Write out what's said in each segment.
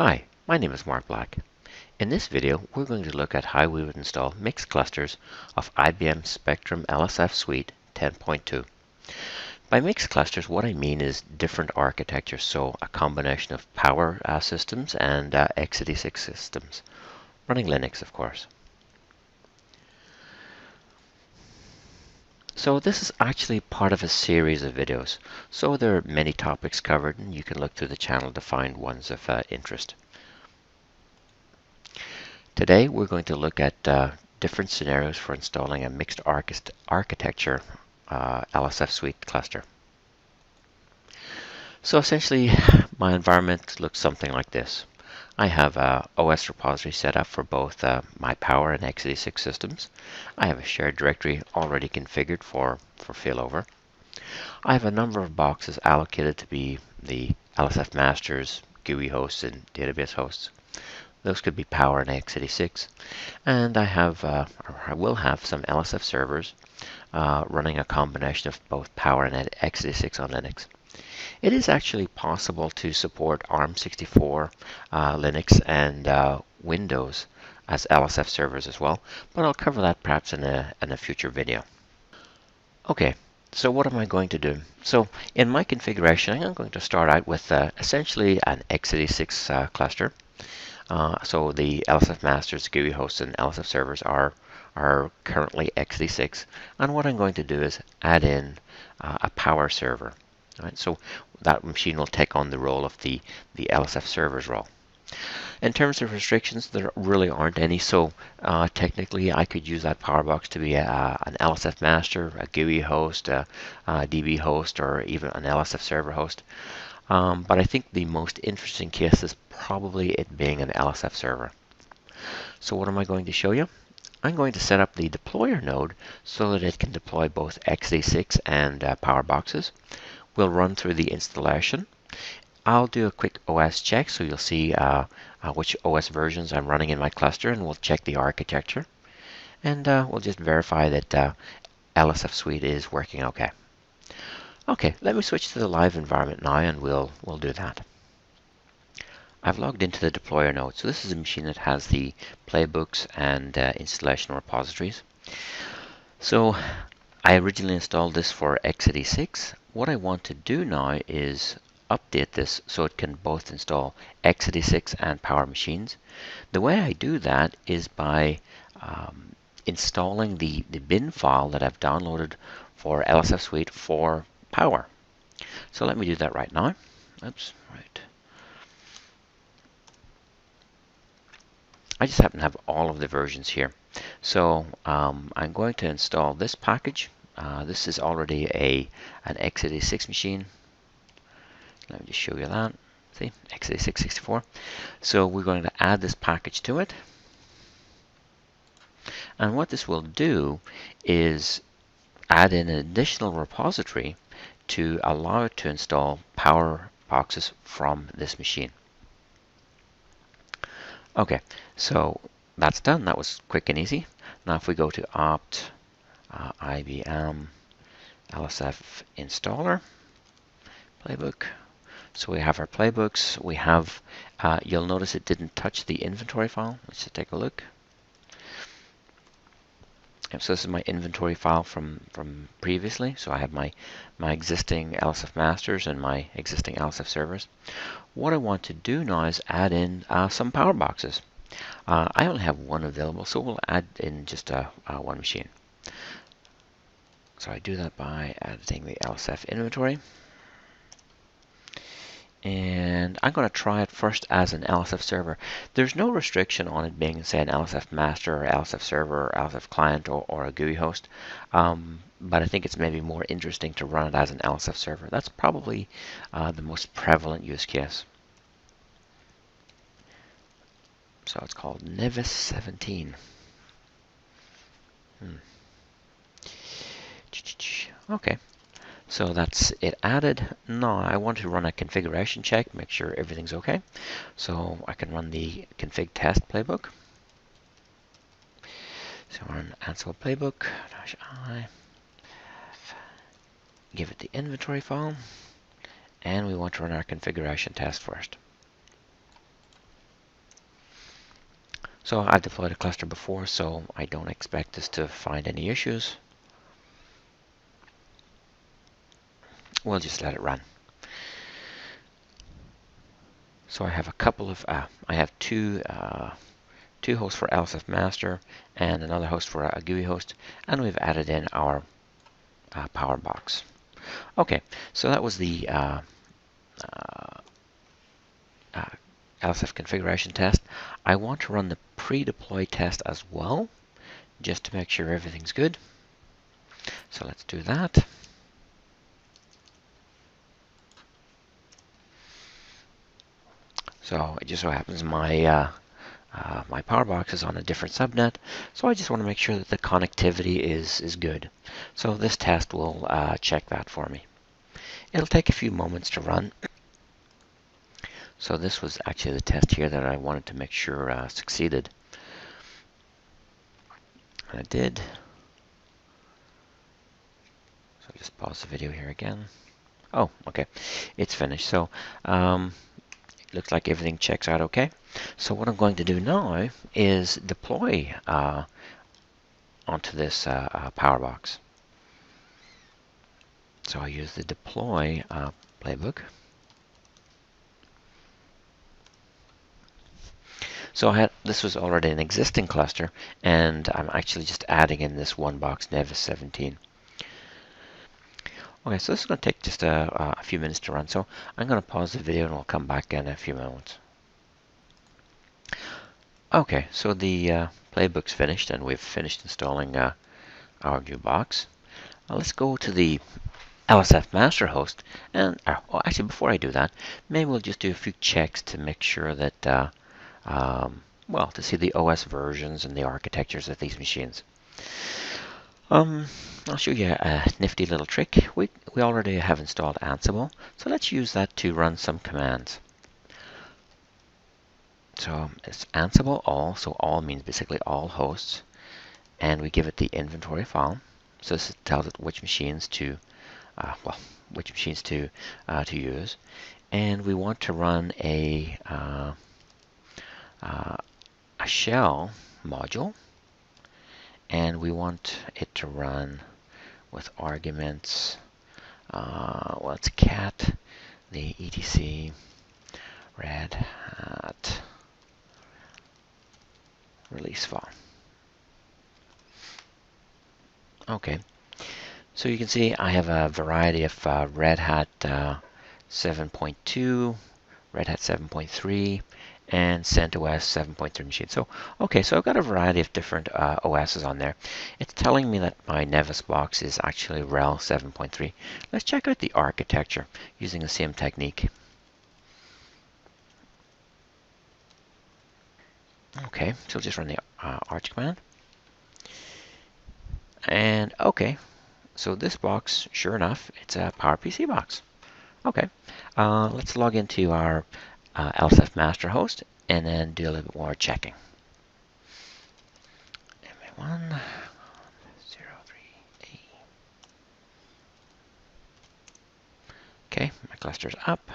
Hi, my name is Mark Black. In this video, we're going to look at how we would install mixed clusters of IBM Spectrum LSF Suite 10.2. By mixed clusters, what I mean is different architectures, so a combination of power systems and x86 systems, running Linux, of course. So this is actually part of a series of videos, so there are many topics covered, and you can look through the channel to find ones of interest. Today we're going to look at different scenarios for installing a mixed architecture LSF Suite cluster. So essentially my environment looks something like this. I have a OS repository set up for both my power and x86 systems. I have a shared directory already configured for failover. I have a number of boxes allocated to be the LSF masters, GUI hosts, and database hosts. Those could be power and x86. And I will have some LSF servers running a combination of both power and x86 on Linux. It is actually possible to support ARM64, Linux, and Windows as LSF servers as well, but I'll cover that perhaps in a future video. Okay, so what am I going to do? So in my configuration, I'm going to start out with essentially an x86 cluster. So the LSF masters, GUI hosts, and LSF servers are currently x86. And what I'm going to do is add in a power server. Right? So that machine will take on the role of the LSF server's role. In terms of restrictions, there really aren't any. So technically, I could use that power box to be an LSF master, a GUI host, a DB host, or even an LSF server host. But I think the most interesting case is probably it being an LSF server. So what am I going to show you? I'm going to set up the deployer node so that it can deploy both x86 and power boxes. We'll run through the installation. I'll do a quick OS check so you'll see which OS versions I'm running in my cluster, and we'll check the architecture. And we'll just verify that LSF Suite is working okay. Okay, let me switch to the live environment now, and we'll do that. I've logged into the deployer node. So this is a machine that has the playbooks and installation repositories. So I originally installed this for x86. What I want to do now is update this so it can both install x86 and power machines. The way I do that is by installing the bin file that I've downloaded for LSF Suite for power. So let me do that right now. Oops, right. I just happen to have all of the versions here. So I'm going to install this package. This is already an x86 machine. Let me just show you that. See, x86 64. So we're going to add this package to it. And what this will do is add in an additional repository to allow it to install power boxes from this machine. Okay, so that's done. That was quick and easy. Now if we go to opt IBM LSF installer playbook. So we have our playbooks. We have, you'll notice it didn't touch the inventory file. Let's just take a look. So this is my inventory file from previously. So I have my existing LSF masters and my existing LSF servers. What I want to do now is add in some power boxes. I only have one available, so we'll add in just one machine. So I do that by editing the LSF inventory. And I'm going to try it first as an LSF server. There's no restriction on it being, say, an LSF master or LSF server or LSF client or a GUI host. But I think it's maybe more interesting to run it as an LSF server. That's probably the most prevalent use case. So it's called Nevis 17. Okay. So that's it added. Now I want to run a configuration check, make sure everything's okay. So I can run the config test playbook. So run Ansible playbook -I, give it the inventory file, and we want to run our configuration test first. So I've deployed a cluster before, so I don't expect this to find any issues. We'll just let it run. So I have a couple of, I have two hosts for LSF master and another host for a GUI host, and we've added in our power box. Okay, so that was the LSF configuration test. I want to run the pre-deploy test as well, just to make sure everything's good. So let's do that. So it just so happens my my power box is on a different subnet, so I just want to make sure that the connectivity is good. So this test will check that for me. It'll take a few moments to run. So this was actually the test here that I wanted to make sure succeeded. And it did. So just pause the video here again. Oh, okay. It's finished. So it looks like everything checks out okay. So what I'm going to do now is deploy onto this power box. So I use the deploy playbook. So this was already an existing cluster, and I'm actually just adding in this one box, Nevis 17. Okay, so this is going to take just a few minutes to run, so I'm going to pause the video and we'll come back in a few moments. Okay, so the playbook's finished and we've finished installing our new box. Let's go to the LSF master host, and well, actually before I do that, maybe we'll just do a few checks to make sure that well, to see the OS versions and the architectures of these machines. I'll show you a nifty little trick. We already have installed Ansible, so let's use that to run some commands. So it's Ansible all, so all means basically all hosts, and we give it the inventory file. So this tells it which machines to, to use, and we want to run a shell module, and we want it to run with arguments. Well, it's cat, the etc red hat release file. Okay, so you can see I have a variety of Red Hat 7.2, Red Hat 7.3, and CentOS 7.3 machines. So, okay, so I've got a variety of different OSs on there. It's telling me that my Nevis box is actually RHEL 7.3. Let's check out the architecture using the same technique. Okay, so just run the arch command. And okay, so this box, sure enough, it's a PowerPC box. Okay, let's log into our LSF master host and then do a little bit more checking. MA1, 03A. Okay, my cluster's up.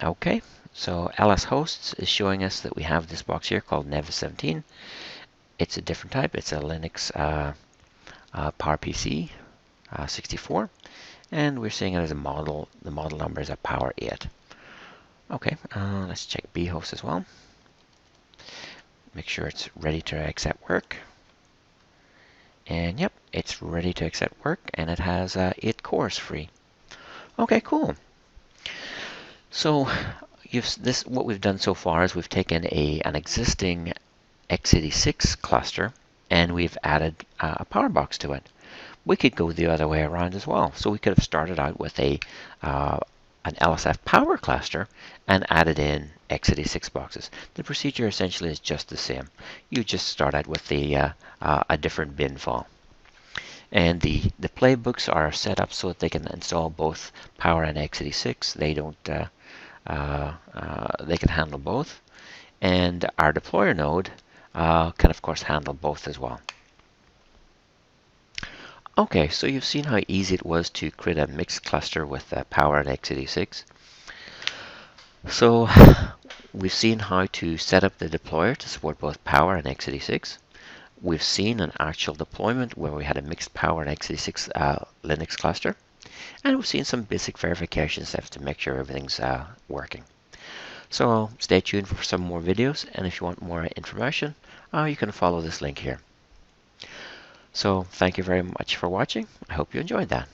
Okay, so LS hosts is showing us that we have this box here called Nevis 17. It's a different type. It's a Linux PowerPC 64. And we're seeing it as a model. The model number is a Power 8. Okay, let's check bhost as well. Make sure it's ready to accept work. And yep, it's ready to accept work, and it has 8 cores free. Okay, cool. So what we've done so far is we've taken an existing x86 cluster and we've added a power box to it. We could go the other way around as well. So we could have started out with an LSF power cluster and added in x86 boxes. The procedure essentially is just the same. You just start out with a different bin file. And the playbooks are set up so that they can install both power and x86. They don't they can handle both. And our deployer node can of course handle both as well. Okay, so you've seen how easy it was to create a mixed cluster with power and x86. So We've seen how to set up the deployer to support both Power and x86. We've seen an actual deployment where we had a mixed Power and x86 Linux cluster. And we've seen some basic verification steps to make sure everything's working. So stay tuned for some more videos, and if you want more information, you can follow this link here. So thank you very much for watching. I hope you enjoyed that.